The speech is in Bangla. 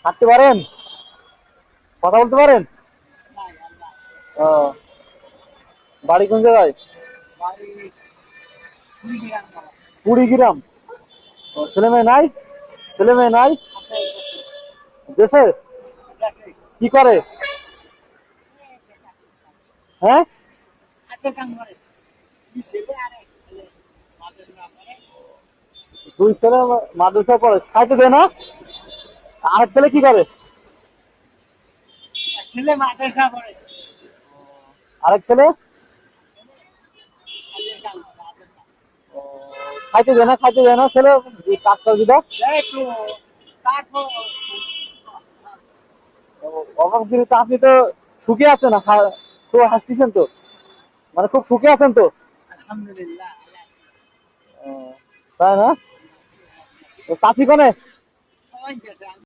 হাঁটতে পারেন? কথা বলতে পারেন? ও, বাড়ি কোন জায়গায়? কুড়িগ্রাম। ও, ছেলে মেয়ে নাই? ছেলে মেয়ে নাই? দেশে? কি করে? হ্যাঁ, দুই ছেলে মাদ্রাসা পড়ে, খাইতে দেয় না? আরেক ছেলে কি করে? আরেক ছেলে খাইতে দেয় না, খাইতে দেয় না ছেলে, যে কাজ করে যেটা অভাব তো আপনি তো সুখে আছেন না, খুব হাসতেছেন তো, মানে খুব সুখে আছেন তো। ও, তাই না? চাচি কোনে?